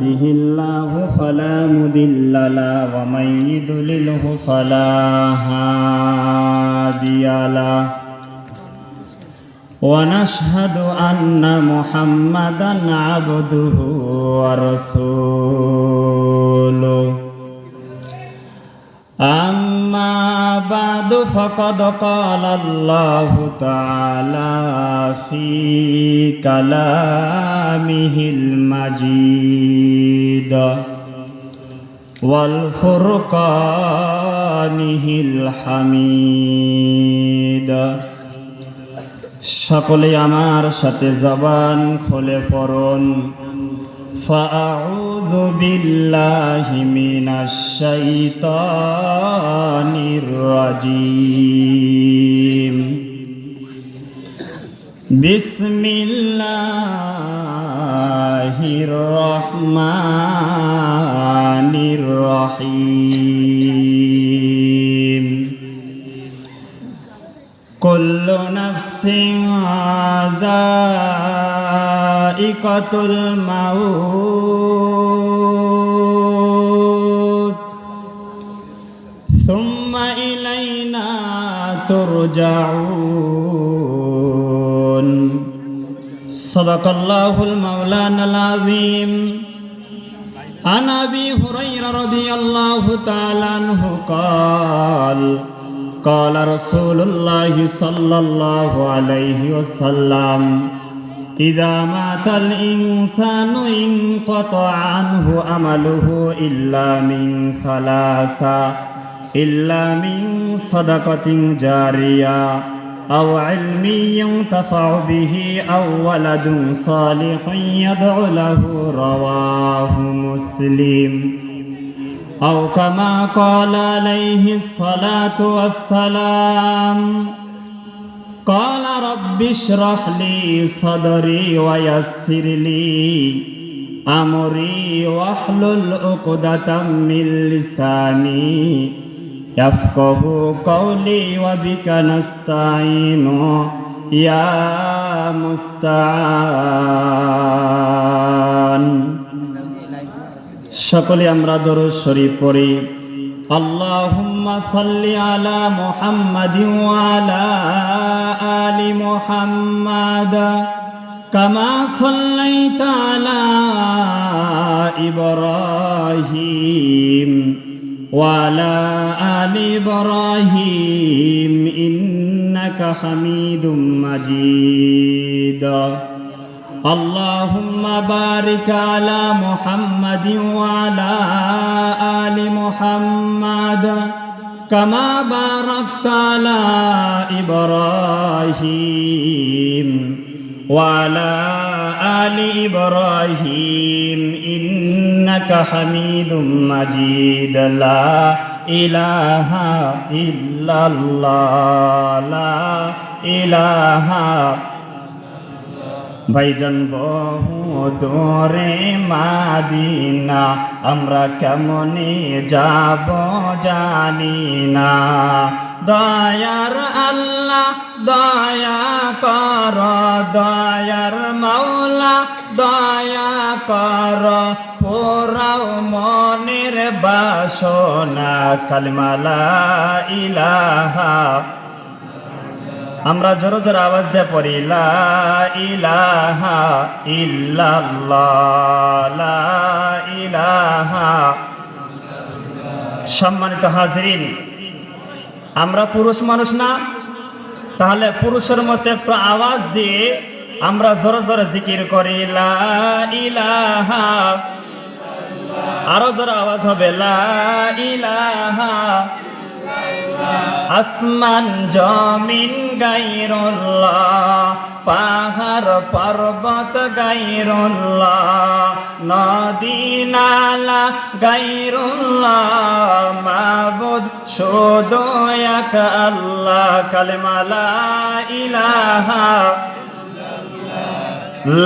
يهده الله فلا مضل له ومن يضلله فلا هادي له ونشهد أن محمدا عبده ورسوله أما بعد فقد قال الله تعالى في كلامه المجيد والفرقانه الحميد সকলে আমার সাথে জবান খুলে পড়ুন فأعوذ بالله من الشيطان الرجيم بسم الله الرحمن الرحيم كل نفس ذائقة الموت ثم إلينا ترجعون صدق الله المولانا العظيم عن أبي هريرة رضي الله تعالى عنه قال قال رسول الله صلى الله عليه وسلم إذا مات الإنسان انقطع عنه عمله إلا من صدقة جارية أو علم ينتفع به أو ولد صالح يدعو له رواه مسلم أو كما قال عليه الصلاة والسلام قال رب اشرح لي صدري ويسر لي أمري واحلل عقدة من لساني يفقه قولي وبك نستعين يا مستعان সকলে আমরা দরুদ শরীফ পড়ি আল্লাহুম্মা সাল্লি আলা মুহাম্মাদিন ওয়া আলা আলি মুহাম্মাদ কামা সাল্লাইতা আলা ইব্রাহিম ওয়া আলা আলি ইব্রাহিম ইন্নাকা হামিদুম মাজিদ اللهم بارك على محمد وعلى آل محمد كما باركت على إبراهيم وعلى آل إبراهيم إنك حميد مجيد لا إله إلا الله لا إله ভাইজান বহু দূরে মাদিনা আমরা কেমনে যাব জানি না দয়ার আল্লাহ দয়া কর দয়ার মাওলা দয়া কর পোরাও মনের বাসনা কালিমা লা ইলাহা আমরা জোরে জোরে আওয়াজ দিয়ে পড়ি লা ইলাহা ইল্লাল্লাহ লা ইলাহা। সম্মানিত হাজরিন, আমরা পুরুষ মানুষ না, তাহলে পুরুষের মতো একটু আওয়াজ দিয়ে আমরা জোরে জোরে জিকির করি লা ইলাহা। আরো জোরে আওয়াজ হবে লা ইলাহা। আসমান জমিন গায়রুল্লাহ, পাহাড় পর্বত গায়রুল্লাহ, নদী নালা গায়রুল্লাহ, মাবুদ শুধু এক আল্লাহ। কালেমা লা ইলাহা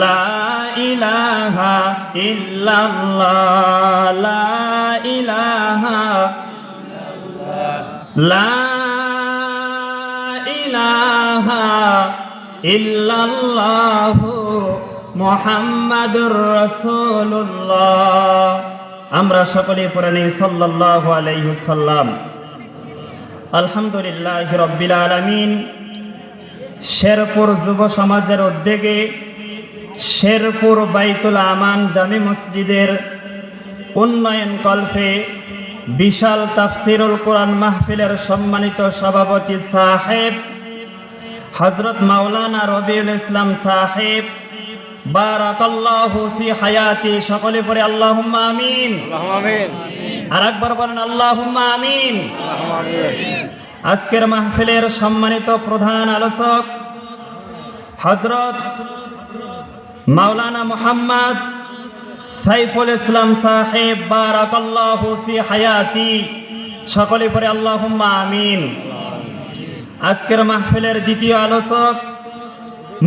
লা ইলাহা ইল্লাল্লাহ লা ইলাহা লা ইলাহা ইল্লাল্লাহু মুহাম্মাদুর রাসূলুল্লাহ। আমরা সকলে পড়ে নেই সাল্লাল্লাহু আলাইহি ওয়াসাল্লাম। আলহামদুলিল্লাহি রাব্বিল আলামিন। শেরপুর যুব সমাজের উদ্যোগে শেরপুর বাইতুল আমান জামি মসজিদের উন্নয়ন কল্পে বিশাল তাফসিরুল কোরআন মাহফিলের সম্মানিত সভাপতি সাহেব হযরত মাওলানা রবিউল ইসলাম সাহেব, বারাকাল্লাহু ফি হায়াতি। সকলে পড়ে আল্লাহুম্মা আমিন। আর একবার বলেন আল্লাহুম্মা আমিন। আজকের মাহফিলের সম্মানিত প্রধান আলোচক হযরত মাওলানা মুহাম্মদ সাইফুল ইসলাম সাহেব, বারাকাল্লাহু ফি হায়াতি। সকলে পড়ে আল্লাহুম্মা আমিন। আজকের মাহফিলের দ্বিতীয় আলোচক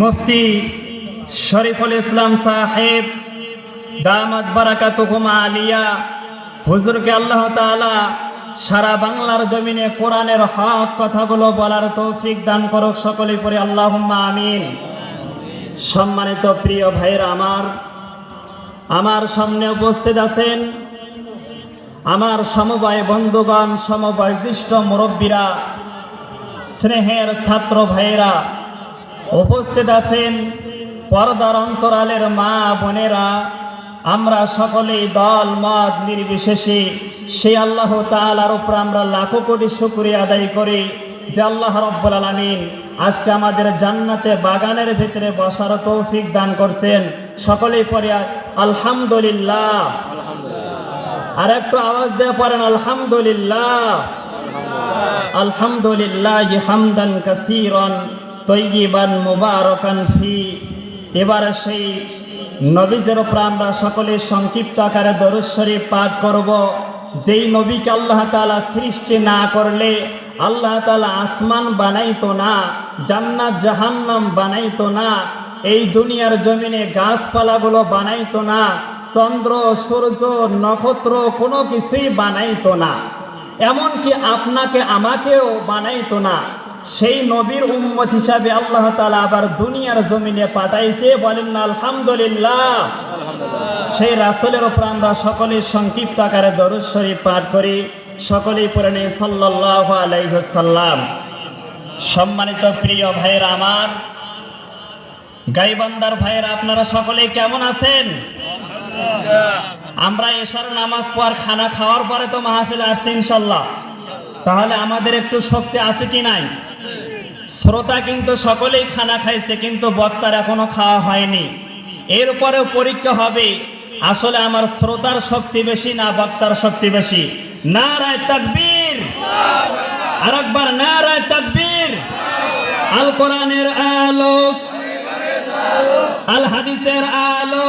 মুফতি শরীফুল ইসলাম সাহেব, দামাত বারাকাতুহুম আলিয়া। হুজুরকে আল্লাহ তাআলা সারা বাংলার জমিনে কোরআনের হক কথাগুলো বলার তৌফিক দান করুক। সকলে পড়ে আল্লাহুম্মা আমিন। সম্মানিত প্রিয় ভাইরা, আমার সামনে উপস্থিত আছেন আমার সমবয় বন্ধুগণ, সমবয়জ্যেষ্ঠ মুরব্বীরা, স্নেহের ছাত্র ভাইরা, উপস্থিত আছেন পর্দার অন্তরালের মা বোনেরা। আমরা সকলেই দল মত নির্বিশেষে সেই আল্লাহ তাআলার উপর আমরা লাখো কোটি শুকরিয়া আদায় করি যে আল্লাহ রাব্বুল আলামিন আজকে আমাদের জান্নাতে বাগানের ভিতরে বসার তৌফিক দান করছেন। সকলেই পড়ে আলহামদুলিল্লাহ। আর একটু আওয়াজ দিয়ে পড়েন আলহামদুলিল্লাহ। আলহামদুলিল্লাহি হামদান কাসীরান তাইয়িবান মুবারাকান ফি। এবারে সেই নবীজের উপর আমরা সকলে সংক্ষিপ্ত আকারে দরুদ শরীফ পাঠ করব। যেই নবীকে আল্লাহ তাআলা সৃষ্টি না করলে আল্লাহ তাআলা আসমান বানাইতো না, জান্নাত জাহান্নাম বানাইতো না, এই দুনিয়ার জমিনে গাছপালাগুলো বানাইতো না, চন্দ্র সূর্য নক্ষত্র কোনো কিছুই বানাইতো না, এমনকি আপনাকে আমাকেও বানাইতো না। সেই নবীর উম্মত হিসাবে আল্লাহ তাআলা আবার দুনিয়ার জমিনে পাঠাইছে। বলেন না আলহামদুলিল্লাহ। সেই রাসূলের উপর আমরা সকলে সংক্ষিপ্ত আকারে দরুদ শরীফ পাঠ করি। সকলেই পড়ে নেই সাল্লাল্লাহু আলাইহি ওয়াসাল্লাম। সম্মানিত প্রিয় ভাইরা, আমার গাইবান্দার ভাইরা, আপনারা সকলেই কেমন আছেন? আমরা এশার নামাজ পড়ার খানা খাওয়ার পরে তো মাহফিলে আসছি ইনশাআল্লাহ। তাহলে আমাদের একটু শক্তি আছে কি নাই? শ্রোতা কিন্তু সকলেই খানা খাইছে, কিন্তু বক্তার এখনো খাওয়া হয়নি। এরপরেও পরীক্ষা হবে আসলে আমার শ্রোতার শক্তি বেশি না বক্তার শক্তি বেশি। নারায়ে তাকবীর। আরেকবার নারায়ে তাকবীর। আল কোরআনের আলো, আল হাদিসের আলো,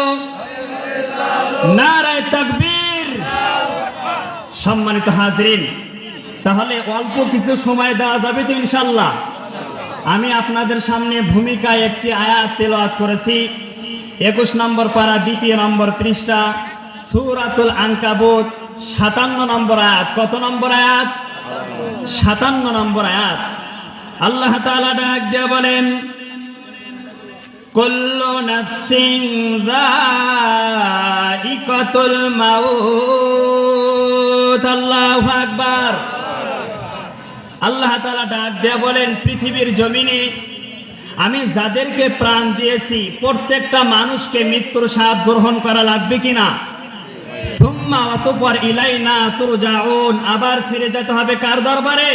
নারায়ে তাকবীর। সম্মানিত হাজরিন, তাহলে অল্প কিছু সময় দেওয়া যাবে তো ইনশাআল্লাহ? আমি আপনাদের সামনে ভূমিকায় একটি আয়াত তেলাওয়াত করেছি। 21 নম্বর পারা 2 নম্বর পৃষ্ঠা, সূরাতুল আনকাবুত 57 নম্বর আয়াত। কত নম্বর আয়াত? 57 নম্বর আয়াত। আল্লাহ তাআলা ডাক দিয়ে বলেন, কুল্লু নাফসিন যায়িকাতুল মাউত। আল্লাহু আকবার। আল্লাহ তাআলা ডাক দিয়ে বলেন, পৃথিবীর জমিনে আমি যাদেরকে প্রাণ দিয়েছি প্রত্যেকটা মানুষকে মৃত্যুর স্বাদ গ্রহণ করা লাগবে কিনা? সুম্মা অতঃপর ইলাইনা তুরজাউন, আবার ফিরে যেতে হবে কার দরবারে?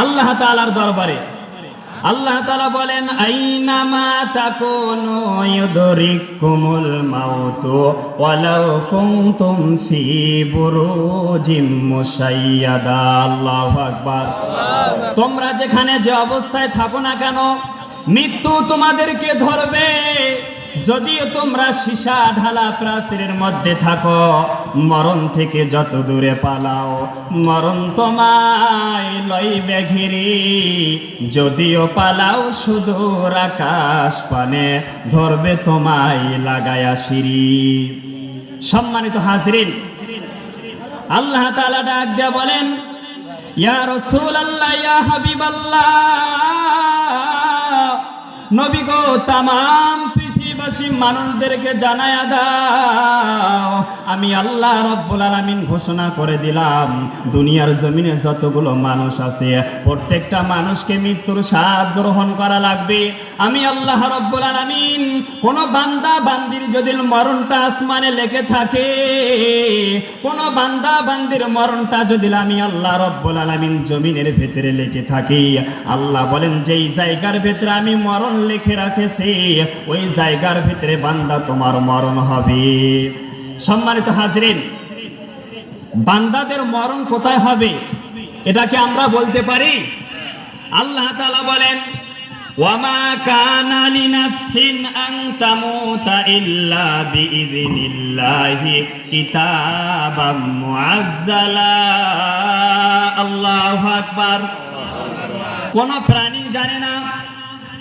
আল্লাহ তাআলার দরবারে। আল্লাহ তাআলা বলেন, আইনামা তাকুনু ইউদরিকুমুল মাউতু ওয়ালাউ কুনতুম ফি বুরুজিম মুশাইয়াদা। আল্লাহু আকবার। তোমরা যেখানে যে অবস্থায় থাকো না কেন, মৃত্যু তোমাদেরকে ধরবে। যদিও তোমরা সীসা ঢালা প্রাচীরের মধ্যে থাকো, মরণ থেকে যত দূরে পালাও, মরণ তোমায় লইবে ঘিরে। যদিও পালাও সুদূর আকাশ পানে, ধরবে তোমায় লাগায়া সিঁড়ি। সম্মানিত হাজরিন, আল্লাহ তাআলা ডাক দিয়ে বলেন, ইয়া রাসূলুল্লাহ, ইয়া হাবিবাল্লাহ, নবী গো, তামাম পৃথিবী দুনিয়াবাসী মানুষদেরকে জানায়া দাও, আমি আল্লাহ রাব্বুল আলামিন ঘোষণা করে দিলাম, দুনিয়ার জমিনে যতগুলো মানুষ আছে প্রত্যেকটা মানুষকে মৃত্যুর স্বাদ গ্রহণ করা লাগবে। আমি আল্লাহ রাব্বুল আলামিন কোন বান্দা বান্দির যদি মরণটা আসমানে লেখে থাকে, কোন বান্দা বান্দির মরণটা যদি আমি আল্লাহ রাব্বুল আলামিন জমিনের ভেতরে লিখে থাকি, আল্লাহ বলেন যেই জায়গার ভেতরে আমি মরণ লিখে রাখেছি ওই জায়গার ভিতরে বান্দা তোমার মরণ হবে। সম্মানিত হাজরিন, বান্দাদের মরণ কোথায় হবে এটা কি আমরা বলতে পারি? আল্লাহ তাআলা বলেন ওয়ামা কানা লিনাফসিন আন তামুতা ইল্লা বিইযনিল্লাহি কিতাবাম মুআজ্জালা। আল্লাহু আকবার। কোন প্রাণী জানে না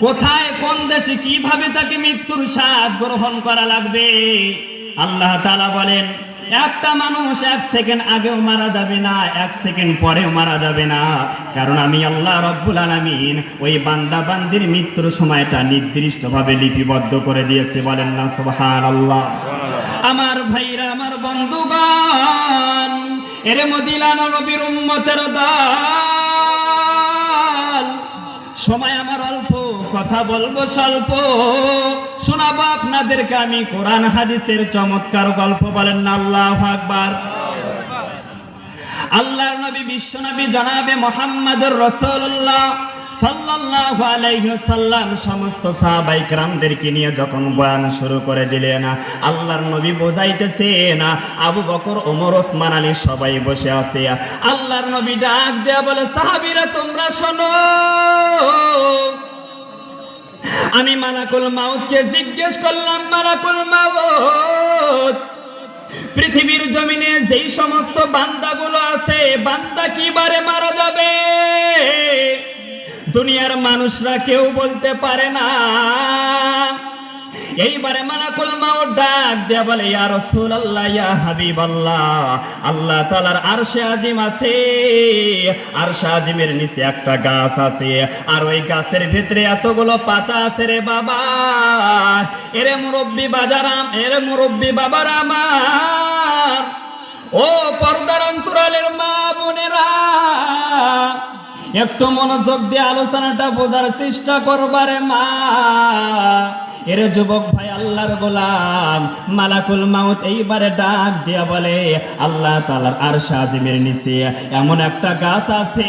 কোথায় কোন দেশে কিভাবে তাকে মৃত্যুর স্বাদ গ্রহণ করা লাগবে। আল্লাহ তাআলা বলেন একটা মানুষ 1 সেকেন্ড আগেও মারা যাবে না, 1 সেকেন্ড পরেও মারা যাবে না, কারণ আমি আল্লাহ রাব্বুল আলামিন ওই বান্দা বান্দির মৃত্যুর সময়টা নির্দিষ্টভাবে লিপিবদ্ধ করে দিয়েছে। বলেন না সুবহানাল্লাহ। আমার ভাইরা, আমার বন্ধুগণ, এরে মদিনা নবীর উম্মতের দল, সময় আমার অল্প, কথা বলবো স্বল্প, শোনাবো আপনাদেরকে আমি কোরআন হাদিসের চমৎকার গল্প। বলেন না আল্লাহু আকবার। আল্লাহর নবী বিশ্ব নবী জনাবে মুহাম্মদুর রাসূলুল্লাহ সাল্লাল্লাহু আলাইহি ওয়াসাল্লাম সমস্ত সাহাবায়ে কেরামদেরকে নিয়ে যখন বয়ান শুরু করে দিলেন, আল্লাহর নবী বোঝাইতেছেন, আবু বকর, ওমর, ওসমান, আলী সবাই বসে আছে। আল্লাহর নবী ডাক দেয়া বলে, সাহাবীরা তোমরা শোনো, আমি মালাকুল মাউতকে জিজ্ঞেস করলাম, মালাকুল মাউত, পৃথিবীর জমিনে যেই সমস্ত বান্দাগুলো আছে, বান্দা কি বারে মারা যাবে? দুনিয়ার মানুষরা কেউ বলতে পারে না। এইবারে মালাকুল মাউত ডাক দেয়া বলে, ইয়া রাসূলুল্লাহ, ইয়া হাবিবাল্লাহ, আল্লাহ তাআলার আরশে আজিম আছে, আরশে আজিমের নিচে একটা গাছ আছে, আর ওই গাছের ভিতরে এতগুলো পাতা আছে রে বাবা। এরে মুরব্বি বাজারাম, এরে মুরব্বি বাবার আমার, ও পর্দার অন্তরালের মা বোনেরা, একটু মনোযোগ দিয়ে আলোচনাটা বোঝার চেষ্টা করবারে মা। এর যুবক ভাই, আল্লাহর গোলাম, মালাকুল মাউত এইবারে ডাক দিয়া বলে, আল্লাহ তাআলার আরশ আজিমের নিচে এমন একটা গাছ আছে,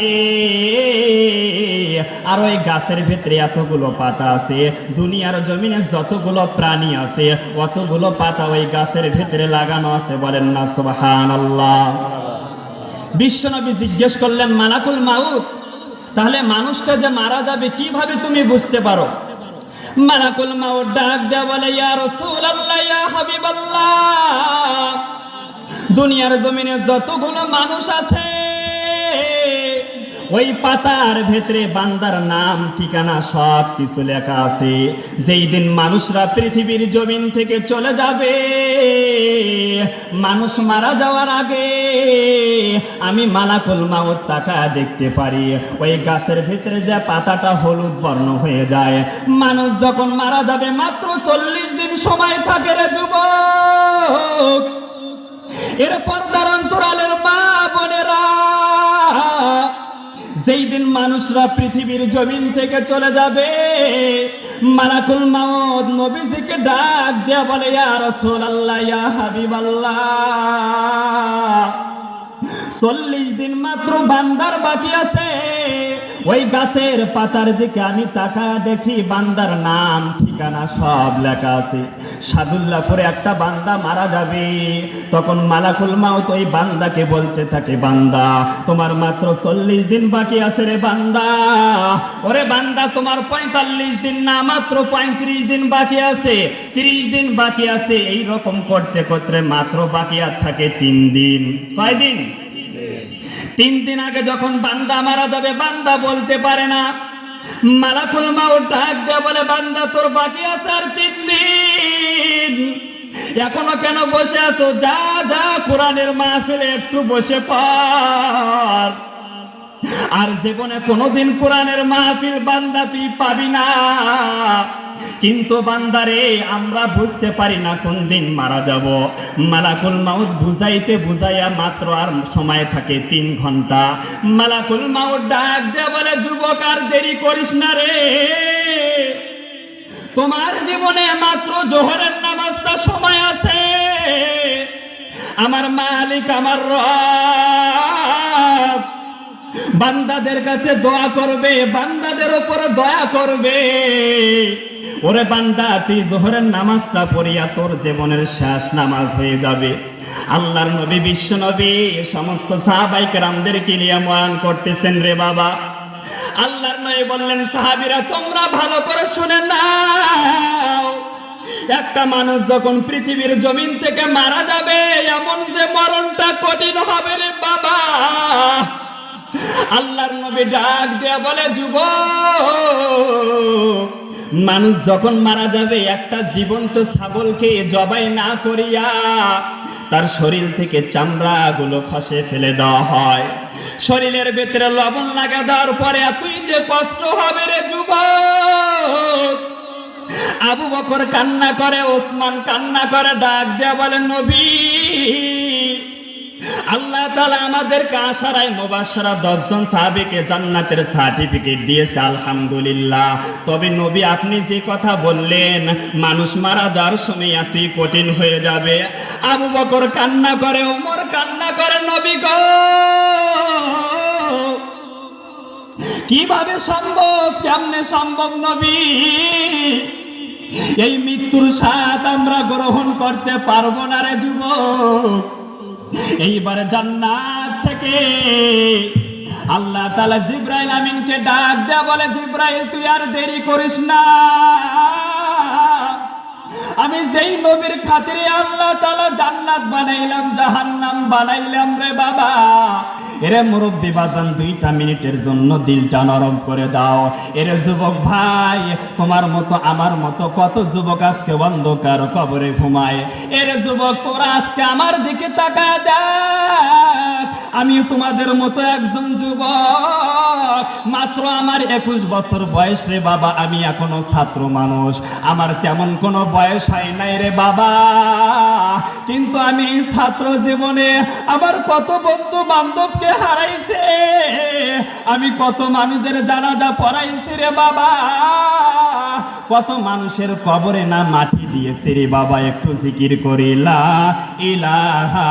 আর ওই গাছের ভিতরে এতগুলো পাতা আছে, দুনিয়ার জমিনে যতগুলো প্রাণী আছে অতগুলো পাতা ওই গাছের ভিতরে লাগানো আছে। বলেন না সুবহানাল্লাহ। বিশ্বনবী জিজ্ঞেস করলেন, মালাকুল মাউত, তাহলে মানুষটা যে মারা যাবে কিভাবে তুমি বুঝতে পারো? মালাকুল মাউত ডাক দেয়া বলে, ইয়া রাসূলুল্লাহ, ইয়া হাবিবাল্লাহ, দুনিয়ার জমিনে যতগুলো মানুষ আছে ওই পাতার ভেতরে বান্দার নাম ঠিকানা সব কিছু লেখা আছে। যেই দিন মানুষরা পৃথিবীর জমিন থেকে চলে যাবে, মানুষ মারা যাওয়ার আগে আমি মালাকুল মাউত তাকায় দেখতে পারি ওই গাছের ভিতরে যে পাতাটা হলুদ বর্ণ হয়ে যায়। মানুষ যখন মারা যাবে মাত্র 40 দিন সময় থাকে রে যুবক। এর পর্দার অন্তরালের মা বোনেরা, যেই দিন মানুষরা পৃথিবীর জমিন থেকে চলে যাবে, মালাকুল মাউত নবীজিকে ডাক দেয়া বলে, ইয়া রাসূলুল্লাহ, ইয়া হাবিবাল্লাহ, 40 দিন মাত্র বান্দার বাকি আছে। ওই গাছের পাতার দিকে আমি তাকায় দেখি বান্দার নাম ঠিকানা সব লেখা আছে। সাদুল্লাহপুরে একটা বান্দা মারা যাবে, তখন মালাকুল মাউত ওই বান্দাকে বলতে থাকে, বান্দা তোমার মাত্র 40 দিন বাকি আছে রে বান্দা। ওরে বান্দা, তোমার 45 দিন না, মাত্র 35 দিন বাকি আছে, 30 দিন বাকি আছে। এই রকম করতে করতে মাত্র বাকি আর থাকে 3 দিন। কয় দিন? 3 দিন আগে যখন বান্দা মারা যাবে, বান্দা বলতে পারে না। মালাকুল মাউত ডাক দেয়া বলে, বান্দা তোর বাকি আছে আর 3 দিন, এখনো কেন বসে আছো? যা যা কোরআনের মাহফিলে একটু বসে পড়। আর জীবনে কোনোদিন কোরআনের মাহফিল বান্দা তুই পাবি না। কিন্তু বান্দারে আমরা বুঝতে পারি না কোন দিন মারা যাব। মালাকুল মাউত বুঝাইতে বুঝাইয়া মাত্র আর সময় থাকে 3 ঘন্টা। মালাকুল মাউত ডাক দেয়া বলে, যুবক আর দেরি করিস না রে, তোমার জীবনে মাত্র জোহরের নামাজটা সময় আছে। আমার মালিক আমার রব বান্দাদের কাছে দোয়া করবে, বান্দাদের উপর দয়া করবে। ওরে বান্দা, তুই জোহরের নামাজটা পড়িয়া তোর জীবনের শেষ নামাজ হয়ে যাবে। আল্লাহর নবী বিশ্ব নবী সমস্ত সাহাবায়ে কেরামদেরকে নিয়ে বয়ান করতেছেন, রে বাবা। আল্লাহর নবী বললেন, সাহাবীরা তোমরা ভালো করে শুনে নাও, একটা মানুষ যখন পৃথিবীর জমিন থেকে মারা যাবে, এমন যে মরণটা কঠিন হবে রে বাবা। আল্লাহর নবী ডাক দেয়া বলে, যুবক, মানুষ যখন মারা যাবে, একটা জীবন্ত ছাগলকে জবাই না করিয়া তার শরীর থেকে চামড়াগুলো খসে ফেলে দেওয়া হয়। শরীরের ভেতরে লবণ লাগা দেওয়ার পরে তুই যে কষ্ট হবে রে যুবক। আবু বকর কান্না করে, ওসমান কান্না করে, ডাক দেয়া বলে, নবী, আল্লাহ তাআলা আমাদেরকে আশারায়ে মুবাশশারা 10 জন সাহাবীকে জান্নাতের সার্টিফিকেট দিয়েছে, আলহামদুলিল্লাহ। তবে নবী, আপনি যে কথা বললেন মানুষ মারা যাওয়ার সময় এতই কঠিন হয়ে যাবে। আবু বকর কান্না করে, ওমর কান্না করে, নবী গো, কিভাবে সম্ভব, কেমনে সম্ভব নবী? এই মৃত্যুর স্বাদ আমরা গ্রহণ করতে পারবো না রে যুবক। এইবার জান্নাত থেকে আল্লাহ তাআলা জিবরাইল আমিনকে ডাক দেয়া বলে, জিবরাইল তুই আর দেরি করিস না, আমি যেই নবীর খাতিরে আল্লাহ তাআলা জান্নাত বানাইলাম, জাহান্নাম বানাইলাম রে বাবা, এরে মুরব্বি বাজান 2টা মিনিটের জন্য দিলটা নরম করে দাও। এরে যুবক ভাই, তোমার মতো আমার মতো কত যুবক আজকে অন্ধকার কবরে ঘুমায়। এরে যুবক, তোরা আজকে আমার দিকে তাকায় দেখ, আমিও তোমাদের মতো একজন যুবক, মাত্র আমার 21 বছর বয়স রে বাবা। আমি এখনো ছাত্র মানুষ, আমার তেমন কোনো বয়স হয় নাই রে বাবা। কিন্তু আমি ছাত্র জীবনে আমার কত বন্ধু বান্ধবকে হারাইছে, আমি কত মানুষের জানাজা পড়াইছি রে বাবা, কত মানুষের কবরে না মাটি দিয়েছে রে বাবা। একটু জিকির করি লা ইলাহা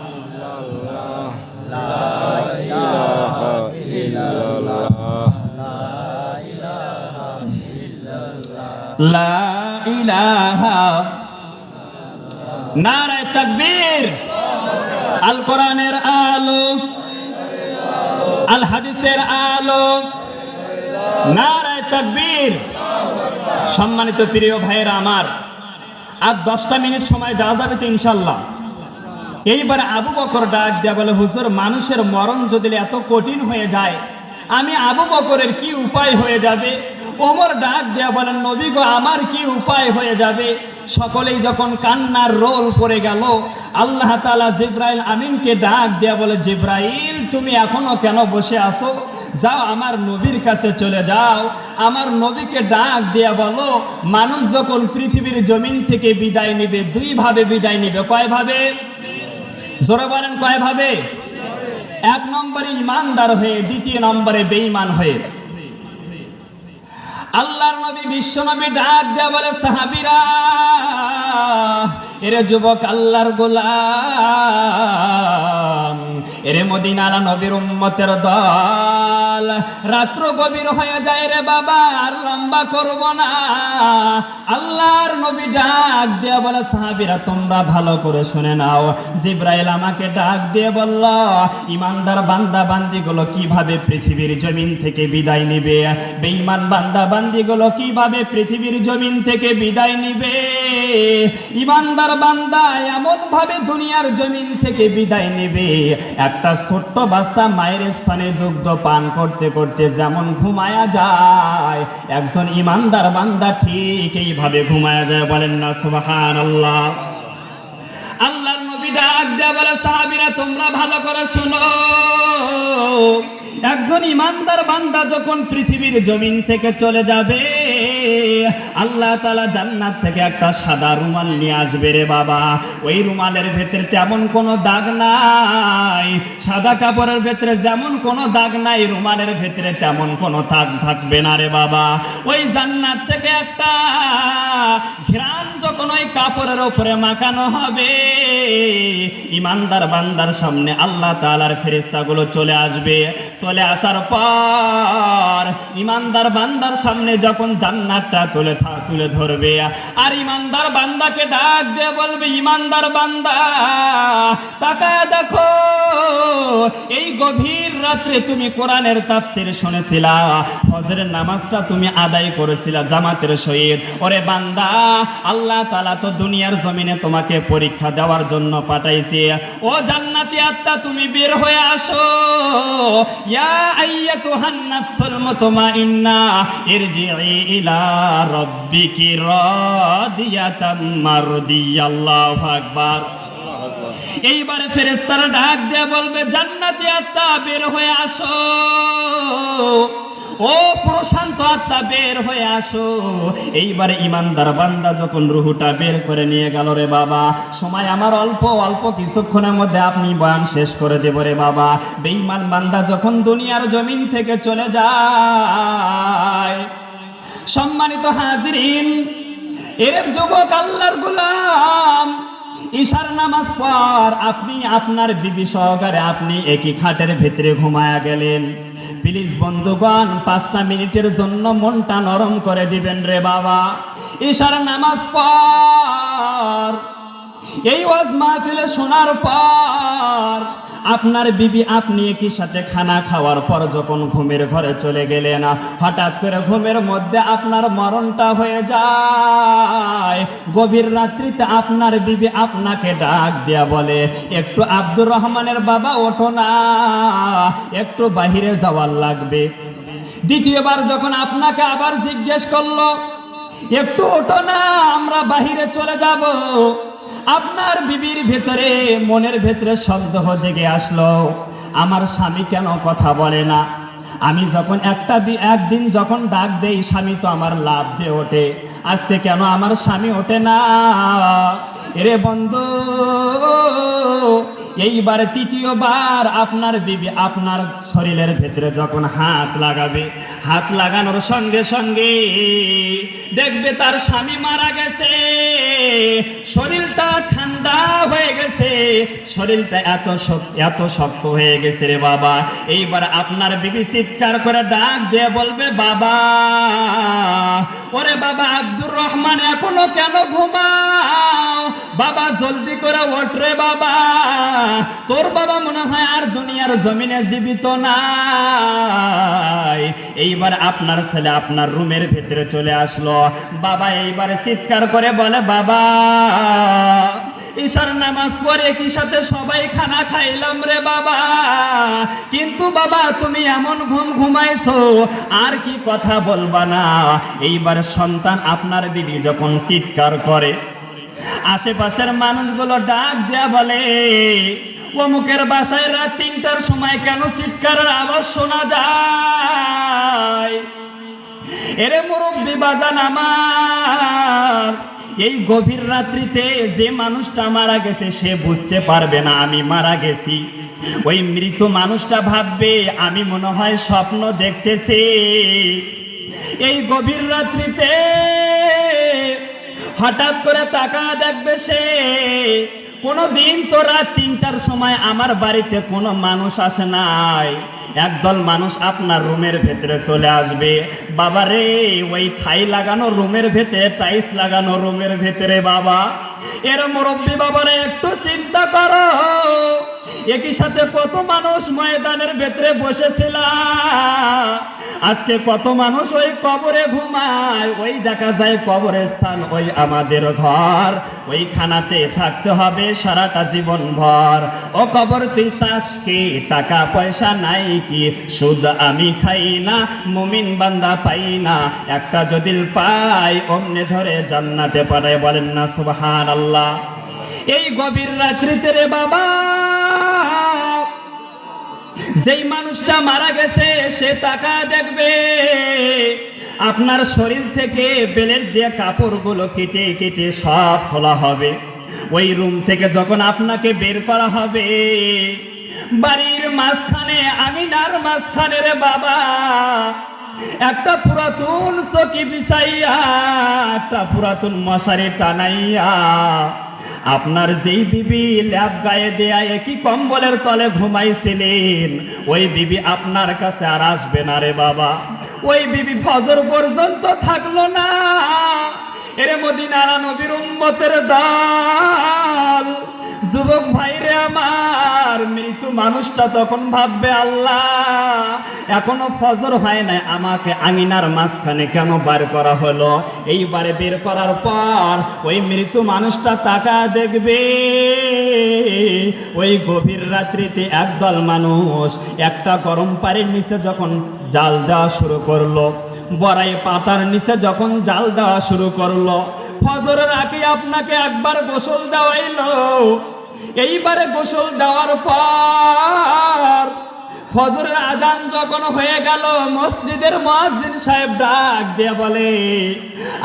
ইল্লাল্লাহ, লা ইলাহা ইল্লাল্লাহ, লা ইলাহা। নারায়ে তাকবীর। আল কোরআনের আলো, আল হাদিসের আলো, নারায়ে তাকবীর। সম্মানিত প্রিয় ভাইয়েরা আমার, আর 10টা মিনিট সময় দেওয়া যাবে তো ইনশাআল্লাহ। এইবার আবু বকর ডাক দেয়া বলে, হুজুর, মানুষের মরণ যদি এত কঠিন হয়ে যায়, আমি আবু বকরের কি উপায় হয়ে যাবে? ওমর ডাক দেয়া বলেন, নবী গো, আমার কি উপায় হয়ে যাবে? সকলেই যখন কান্নার রোল পড়ে গেল, আল্লাহ তাআলা জিবরাইল আমিনকে ডাক দেয়া বলে, জিবরাইল তুমি এখনো কেন বসে আছো? যাও আমার নবীর কাছে চলে যাও, আমার নবীকে ডাক দেয়া বলো, মানুষ যখন পৃথিবীর জমিন থেকে বিদায় নেবে, 2 ভাবে বিদায় নেবে। কয় ভাবে? জোরে বলেন, কয় ভাবে? 1 নম্বরে ইমানদার হয়ে, 2 নম্বরে বেঈমান হয়ে। আল্লাহর নবী বিশ্ব নবী ডাক দেয়া বলে, সাহাবীরা, এরে যুবক আল্লাহর গোলাম, এরে মদিনার নবীর উম্মতের দল, রাত্র গভীর হয়ে যায় রে বাবা, আর লম্বা করব না। আল্লাহর নবী ডাক দেয়া বলে, সাহাবীরা তোমরা ভালো করে শুনে নাও। জিবরাইল আমাকে ডাক দিয়ে বলল, ইমানদার বান্দা বান্দিগুলো কিভাবে পৃথিবীর জমিন থেকে বিদায় নিবে, বেঈমান বান্দা বান্দিগুলো কিভাবে পৃথিবীর জমিন থেকে বিদায় নিবে। ইমানদার বান্দা এমন ভাবে দুনিয়ার জমিন থেকে বিদায় নেবে, একটা ছোট্ট বাচ্চা মায়ের স্থানে দুগ্ধ পান করতে করতে যেমন ঘুমায়া যায়, একজন ইমানদার বান্দা ঠিক এইভাবে ঘুমায়া যায়। বলেন না সুবহানাল্লাহ। আল্লাহর নবী ডাক দেয়া বলে, সাহাবীরা তোমরা ভালো করে শোনো, একজন ইমানদার বান্দা যখন পৃথিবীর জমিন থেকে চলে যাবে, আল্লাহ তাআলা জান্নাত থেকে একটা সাদা রুমাল নিয়ে আসবে রে বাবা। ওই রুমালের ভেতরে তেমন কোনো দাগ নাই, সাদা কাপড়ের ভেতরে যেমন কোনো দাগ নাই, রুমালের ভেতরে তেমন কোনো দাগ থাকবে না রে বাবা। ওই জান্নাত থেকে একটা ঘ্রাণ যখন ওই কাপড়ের উপরে মাখানো হবে, ইমানদার বান্দার সামনে আল্লাহ তাআলার ফেরেশতাগুলো চলে আসবে। চলে আসার পর ইমানদার বান্দার সামনে যখন জান্নাতটা তুলে ধরবে, আর ইমানদার বান্দাকে ডাক দিয়ে বলবে, ইমানদার বান্দা তাকায় দেখো, এই গভীর রাত্রে তুমি কোরআনের তাফসীর শুনেছিলা, ফজরের নামাজটা তুমি আদায় করেছিলা জামাতের সহিত। ওরে বান্দা, আল্লাহ তাআলা তো দুনিয়ার জমিনে তোমাকে পরীক্ষা দেওয়ার জন্য পাঠাইছে। ও জান্নাতি আত্মা, তুমি বের হয়ে আসো। ইয়া আইয়াতুহান নাফসুল মুতমাইন্না ইরজিই ইলা রাব্বিকি রাদিয়াতাম মারদিয়া। আল্লাহু আকবার। এইবারে ফেরেশতারা ডাক দিয়ে বলবে, জান্নাতি আত্মা বের হয়ে আসো, ও প্রশান্ত আত্মা বের হয়ে আসো। এইবারে ইমানদার বান্দা যখন রুহুটা বের করে নিয়ে গেল রে বাবা, সময় আমার অল্প অল্প কিছুক্ষণের মধ্যে আপনি বয়ান শেষ করে দেব রে বাবা। বেঈমান বান্দা যখন দুনিয়ার জমিন থেকে চলে যায়, সম্মানিত হাজিরিন, এর যুবক আল্লাহর গোলাম, ঈশার নামাজ পর আপনি আপনার বিবি সহকারে আপনি একই খাটের ভিতরে ঘুমায়া গেলেন। প্লিজ বন্ধুগণ, 5টা মিনিটের জন্য মনটা নরম করে দিবেন রে বাবা। ঈশার নামাজ পর এই ওয়াজ মাহফিলে শোনার পর আপনার বিবি আপনি একই সাথে খানা খাওয়ার পর যখন ঘুমের ঘরে চলে গেলেন, হঠাৎ করে ঘুমের মধ্যে আপনার মরণটা হয়ে যায়। গভীর রাত্রিতে আপনার বিবি আপনাকে ডাক দিয়া বলে, একটু আব্দুর রহমানের বাবা ওঠো না, একটু বাহিরে যাওয়ার লাগবে। দ্বিতীয়বার যখন আপনাকে আবার জিজ্ঞেস করলো, একটু ওঠো না, আমরা বাহিরে চলে যাব, আপনার বিবির ভেতরে মনের ভেতরে সন্দেহ জেগে আসলো, আমার স্বামী কেন কথা বলে না? আমি যখন একদিন যখন ডাক দেই, স্বামী তো আমার লাভ দিয়ে ওঠে, আজকে কেন আমার স্বামী ওঠে না? এরে বন্ধু, এইবার তৃতীয়বার আপনার বিবি আপনার শরীরের ভেতরে যখন হাত লাগাবে, হাত লাগানোর সঙ্গে সঙ্গে দেখবে তার স্বামী মারা গেছে, শরীরটা ঠান্ডা হয়ে গেছে, শরীরটা এত শক্ত হয়ে গেছে রে বাবা। এইবার আপনার বিবি চিৎকার করে ডাক দিয়ে বলবে, বাবা, ওরে বাবা আব্দুর রহমান, এখনো কেন ঘুমাও? বাবা জলদি করে ওঠ রে বাবা, তোর বাবা মনে হয় আর দুনিয়ার জমিনে জীবিত নাই। এইবার আপনার ছেলে আপনার রুমের ভেতরে চলে আসলো, বাবা এইবারে চিৎকার করে বলে, বাবা ঈশার নামাজ পড়ে কি সাথে সবাই খানা খাইলাম রে বাবা, কিন্তু বাবা তুমি এমন ঘুম ঘুমাইছো, আর কি কথা বলবা না? এইবার সন্তান আপনার বিবি যখন চিৎকার করে, আশেপাশের মানুষগুলো ডাক দেয়া বলে, অমুকের বাসায় রাত 3টার সময় কেন চিৎকারের আওয়াজ শোনা যায়? এরে মুরব্বি বাজান আমার, এই গভীর রাত্রিতে যে মানুষটা মারা গেছে সে বুঝতে পারবে না আমি মারা গেছি। ওই মৃত মানুষটা ভাববে আমি মনে হয় স্বপ্ন দেখতেছি। এই গভীর রাত্রিতে হঠাৎ করে তাকা দেখবে সে, কোনদিন তো রাত 3টার সময় আমার বাড়িতে কোনো মানুষ আসে নাই, একদল মানুষ আপনার রুমের ভেতরে চলে আসবে। বাবা রে, ওই থাই লাগানো রুমের ভেতরে, টাইলস লাগানো রুমের ভেতরে বাবা, এর মুরব্বী বাবারে একটু চিন্তা করো, একই সাথে কত মানুষ ময়দানের ভেতরে বসেছিল, আজকে কত মানুষ ওই কবরে ঘুমায়। ওই দেখা যায় কবরের স্থান ওই আমাদের ঘর, ওই খানাতে থাকতে হবে সারাটা জীবন ভর। ও কবর তুই চাস কি? টাকা পয়সা নাই কি? সুদ আমি খাই না, মুমিন বান্দা পাই না, একটা যদি পাই অমনে ধরে জান্নাতে পাঠায়। বলেন না সুবহানাল্লাহ। এই গভীর রাত্রিতে রে বাবা, যেই মানুষটা মারা গেছে সে টাকা দেখবে, আপনার শরীর থেকে বেলের দিয়ে কাপড়গুলো কেটে কেটে সব খোলা হবে। ওই রুম থেকে যখন আপনাকে বের করা হবে, বাড়ির মাঝখানে, আঙিনার মাঝখানে রে বাবা, একটা পুরাতন চকি বিছাইয়া, একটা পুরাতন মশারি টানাইয়া, আপনার যেই বিবি ল্যাব গায়ে দেয়া একই কম্বলের তলে ঘুমাইছিলেন, ওই বিবি আপনার কাছে আর আসবে না রে বাবা। ওই বিবি ফজর পর্যন্ত থাকলো না। এরে মদিনার নবীর উম্মতের দল, যুবক ভাইরে আমার, মৃত মানুষটা তখন ভাববে, আল্লাহ এখনো ফজর হয় নাই, আমাকে আঙিনার মাঝখানে কেন বার করা হলো? এইবারে বের করার পর ওই মৃত মানুষটা তাকা দেখবে, ওই গভীর রাত্রিতে একদল মানুষ একটা গরম পানির নিচে যখন জাল দেওয়া শুরু করলো, বড়াই পাতার নিচে যখন জাল দেওয়া শুরু করলো, ফজরের আগে আপনাকে একবার গোসল দেওয়াইলো। এইবারে গোসল দেওয়ার পর ফজরের আজান যখন হয়ে গেল, মসজিদের মুয়াজ্জিন সাহেব ডাক দিয়ে বলে,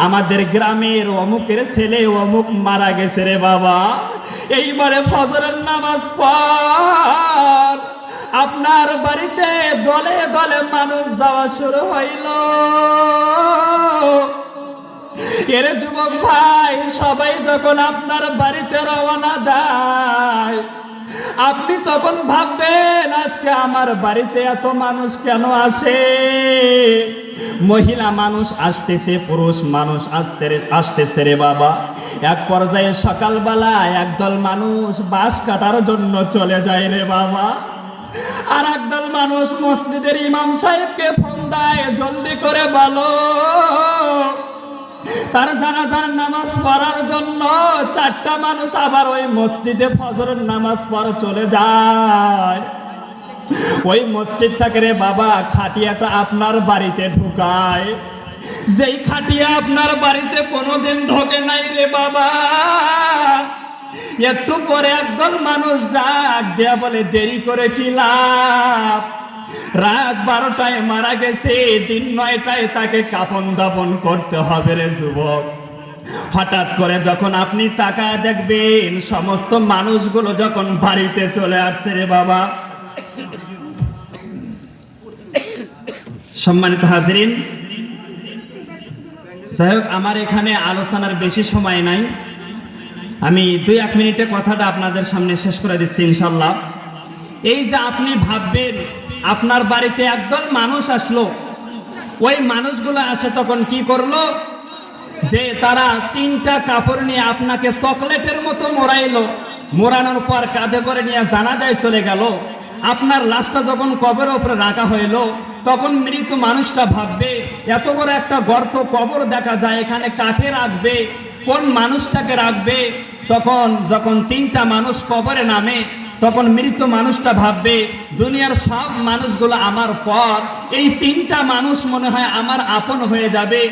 আমাদের গ্রামের অমুকের ছেলে অমুক মারা গেছে রে বাবা। এইবারে ফজরের নামাজ পর আপনার বাড়িতে দলে দলে মানুষ যাওয়া শুরু হইল। এর যুবক ভাই, সবাই যখন আপনার বাড়িতে রওনা দেয়, আপনি তখন ভাববেন, আজকে আমার বাড়িতে এত মানুষ কেন আসে? মহিলা মানুষ আসতেছে, পুরুষ মানুষ আসতেছে রে বাবা। এক পর্যায়ে সকালবেলা একদল মানুষ বাঁশ কাটার জন্য চলে যায় রে বাবা। আর একদল মানুষ মসজিদের ইমাম সাহেবকে ফোন দেয়, জলদি করে বলো তার জানাজার নামাজ পড়ার জন্য। 4টা মানুষ আবার ওই মসজিদে ফজরের নামাজ পড়ে চলে যায়। ওই মসজিদ থেকে রে বাবা খাটিয়াটা আপনার বাড়িতে ঢুকায়, যেই খাটিয়া আপনার বাড়িতে কোনোদিন ঢোকে নাই রে বাবা। একটু পরে একদল মানুষ ডাক দেয়া বলে, দেরি করে কি লাভ? রাত 12টায় মারা গেছে, দিন 9টায় তাকে কাফন দাফন করতে হবে রে যুবক। হঠাৎ করে যখন আপনি তাকায় দেখবেন, সমস্ত মানুষগুলো যখন বাড়িতে চলে আসছে রে বাবা। সম্মানিত হাজরিন, সাহেব আমার এখানে আলোচনার বেশি সময় নাই, আমি 2-1 মিনিটে কথাটা আপনাদের সামনে শেষ করে দিচ্ছি ইনশাল্লাহ। এই যে আপনি ভাববেন আপনার বাড়িতে একদল মানুষ আসলো, ওই মানুষগুলো আসে তখন কি করলো, যে তারা 3টা কাপড় নিয়ে আপনাকে চকলেটের মতো মোড়াইলো। মোড়ানোর পর কাঁধে করে নিয়ে জানাজায় চলে গেল। আপনার লাশটা যখন কবরের উপরে রাখা হইলো, তখন মৃত মানুষটা ভাববে, এত বড় একটা গর্ত কবর দেখা যায়, এখানে কাকে রাখবে, কোন মানুষটাকে রাখবে? তখন যখন 3টা মানুষ কবরে নামে, তখন মৃত মানুষটা ভাববে, দুনিয়ার সব মানুষগুলো আমার পর, এই 3টা মানুষ মনে হয় আমার আপন হয়ে যাবে।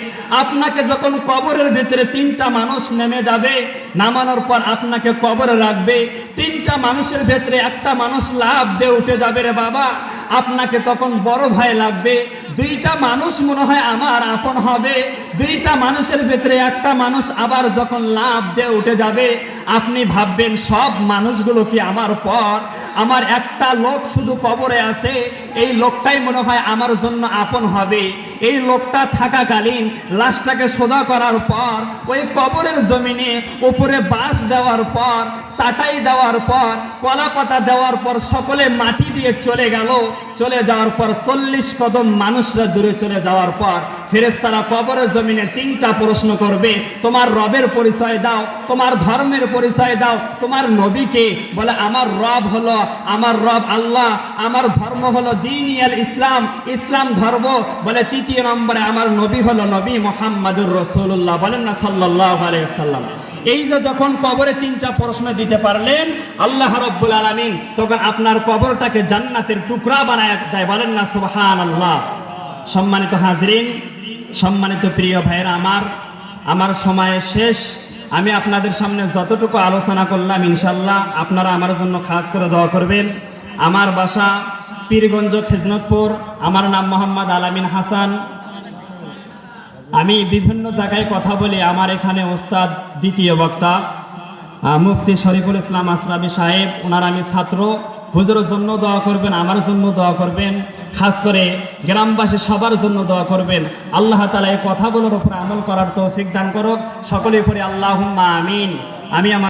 আপনাকে যখন কবরের ভিতরে 3টা মানুষ নেমে যাবে, নামানোর পর আপনাকে কবরে রাখবে, 3টা মানুষের ভেতরে একটা মানুষ লাফ দিয়ে উঠে যাবে রে বাবা। আপনাকে তখন বড় ভয় লাগবে, 2টা মানুষ মনে হয় আমার আপন হবে। 2টা মানুষের ভেতরে একটা মানুষ আবার যখন লাফ দিয়ে উঠে যাবে, আপনি ভাববেন সব মানুষগুলো কি আমার পর? আমার একটা লোক শুধু কবরে আছে, এই লোকটাই মনে হয় আমার জন্য আপন হবে। এই লোকটা থাকাকালীন লাশটাকে সোজা করার পর, ওই কবরের জমিনে উপরে বাঁশ দেওয়ার পর, চাটাই দেওয়ার পর, কলা পাতা দেওয়ার পর সকলে মাটি দিয়ে চলে গেল। চলে যাওয়ার পর 40 কদম মানুষরা দূরে চলে যাওয়ার পর ফেরেশতারা কবরের জমিনে 3টা প্রশ্ন করবে, তোমার রবের পরিচয় দাও, তোমার ধর্মের পরিচয় দাও, তোমার নবীকে? বলে আমার রব হলো, আমার রব আল্লাহ, আমার ধর্ম হলো দ্বীনুল ইসলাম, ইসলাম ধর্ম। বলে 3য় নম্বরে আমার নবী হলো নবী মুহাম্মাদুর রাসূলুল্লাহ, বলেন না সাল্লাল্লাহু আলাইহি ওয়াসাল্লাম। এই যে যখন কবরে 3টা প্রশ্ন দিতে পারলেন আল্লাহ রাব্বুল আলামিন, তখন আপনার কবরটাকে জান্নাতের টুকরা বানায় দেয়, বলেন না সুবহানাল্লাহ। সম্মানিত হাজরিন, সম্মানিত প্রিয় ভাইরা আমার সময় শেষ। আমি আপনাদের সামনে যতটুকু আলোচনা করলাম ইনশাল্লাহ আপনারা আমার জন্য খাস করে দোয়া করবেন। আমার বাসা পীরগঞ্জ খেজনতপুর, আমার নাম মোহাম্মদ আলামিন হাসান। আমি বিভিন্ন জায়গায় কথা বলি। আমার এখানে ওস্তাদ দ্বিতীয় বক্তা মুফতি শরীফুল ইসলাম আসরাবি সাহেব, ওনার আমি ছাত্র। হুজুরের জন্য দোয়া করবেন, আমার জন্য দোয়া করবেন, খাস করে গ্রামবাসী সবার জন্য দোয়া করবেন। আল্লাহ তাআলা এই কথাগুলোর উপর আমল করার তৌফিক দান করুক। সকলেই পড়ি আল্লাহুম্মা আমিন। আমি আমার